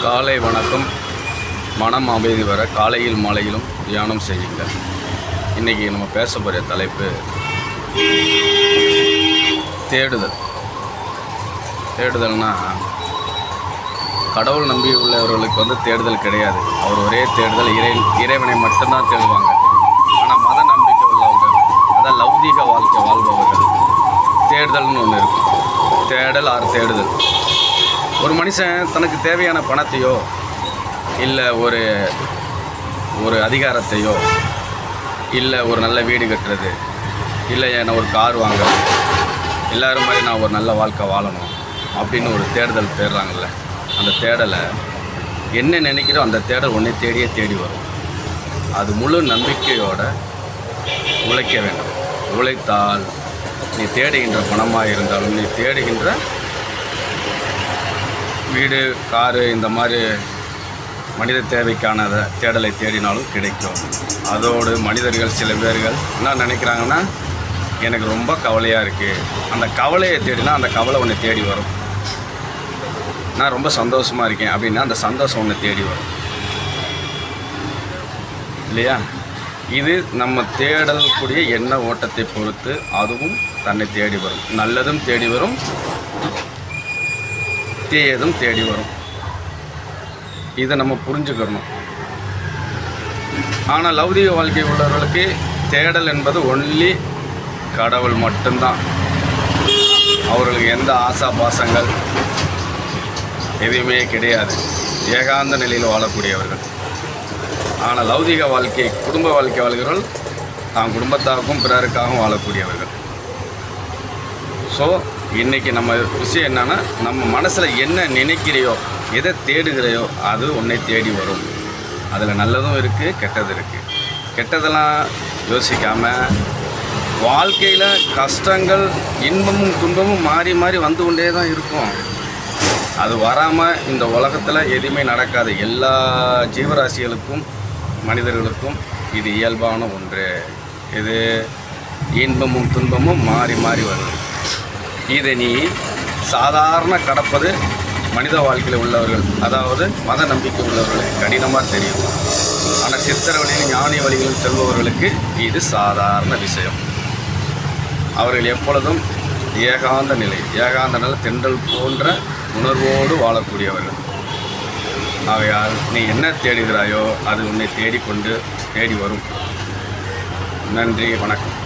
காலை வணக்கம். மனம் அமைதி வர காலையில் மாலையிலும் தியானம் செய்யுங்கள். இன்றைக்கி நம்ம பேச போகிற தலைப்பு தேடுதல். தேடுதல்னா கடவுள் நம்பி உள்ளவர்களுக்கு தேடுதல் கிடையாது. அவர் ஒரே தேடுதல் இறைவனை மட்டும்தான் தேடுவாங்க. ஆனால் மத நம்பிக்கை உள்ளவர்கள், அதான் லௌதீக வாழ்க்கை வாழ்பவர்கள், தேடுதல்னு ஒன்று இருக்கும். தேடல் ஆர் தேடுதல். ஒரு மனுஷன் தனக்கு தேவையான பணத்தையோ இல்லை ஒரு அதிகாரத்தையோ இல்லை ஒரு நல்ல வீடு கட்டுறது, இல்லை நான் ஒரு கார் வாங்குறது, எல்லோரும் மாதிரி நான் ஒரு நல்ல வாழ்க்கை வாழணும் அப்படின்னு ஒரு தேடுதல் தேடுறாங்கல்ல, அந்த தேடலை என்ன நினைக்கிறோ அந்த தேடல் ஒன்றே தேடி வரும். அது முழு நம்பிக்கையோடு உழைக்க வேண்டும். உழைத்தால் நீ தேடுகின்ற பணமாக இருந்தாலும், நீ தேடுகின்ற வீடு, காரு, இந்த மாதிரி மனித தேவைக்கான தேடலை தேடினாலும் கிடைக்கும். அதோடு மனிதர்கள் சில பேர்கள் என்ன நினைக்கிறாங்கன்னா, எனக்கு ரொம்ப கவலையாக இருக்குது, அந்த கவலையை தேடினா அந்த கவலை ஒன்று தேடி வரும். நான் ரொம்ப சந்தோஷமாக இருக்கேன் அப்படின்னா அந்த சந்தோஷம் ஒன்று தேடி வரும் இல்லையா? இது நம்ம தேடக்கூடிய எண்ண ஓட்டத்தை பொறுத்து அதுவும் தன்னை தேடி வரும். நல்லதும் தேடி வரும், தீயதும் தேடி வரும். இதை நம்ம புரிஞ்சுக்கணும். ஆனால் லௌதீக வாழ்க்கை உள்ளவர்களுக்கு தேடல் என்பது ஒன்லி கடவுள் மட்டும்தான். அவர்களுக்கு எந்த ஆசா பாசங்கள் எதுவுமே கிடையாது. ஏகாந்த நிலையில் வாழக்கூடியவர்கள். ஆனால் லௌதீக வாழ்க்கை, குடும்ப வாழ்க்கை வாழ்கிறவர்கள் தான் குடும்பத்தாருக்கும் பிறருக்காகவும் வாழக்கூடியவர்கள். ஸோ இன்றைக்கி நம்ம விஷயம் என்னென்னா, நம்ம மனசில் என்ன நினைக்கிறையோ, எதை தேடுகிறையோ அது உன்னை தேடி வரும். அதில் நல்லதும் இருக்குது, கெட்டது இருக்குது. கெட்டதெல்லாம் யோசிக்காமல் வாழ்க்கையில் கஷ்டங்கள், இன்பமும் துன்பமும் மாறி மாறி வந்து கொண்டே தான் இருக்கும். அது வராமல் இந்த உலகத்தில் எதுவுமே நடக்காது. எல்லா ஜீவராசிகளுக்கும் மனிதர்களுக்கும் இது இயல்பான ஒன்று. இது இன்பமும் துன்பமும் மாறி மாறி வருது. இதை நீ சாதாரண கடப்பது மனித வாழ்க்கையில் உள்ளவர்கள், அதாவது மத நம்பிக்கை உள்ளவர்களுக்கு கடினமாக தெரியும். ஆனால் சித்தர் வழியிலும் ஞானி வழியிலும் செல்பவர்களுக்கு இது சாதாரண விஷயம். அவர்கள் எப்பொழுதும் ஏகாந்த நிலை தென்றல் போன்ற உணர்வோடு வாழக்கூடியவர்கள். ஆகையால் நீ என்ன தேடுகிறாயோ அது உன்னை தேடிக்கொண்டு தேடி வரும். நன்றி, வணக்கம்.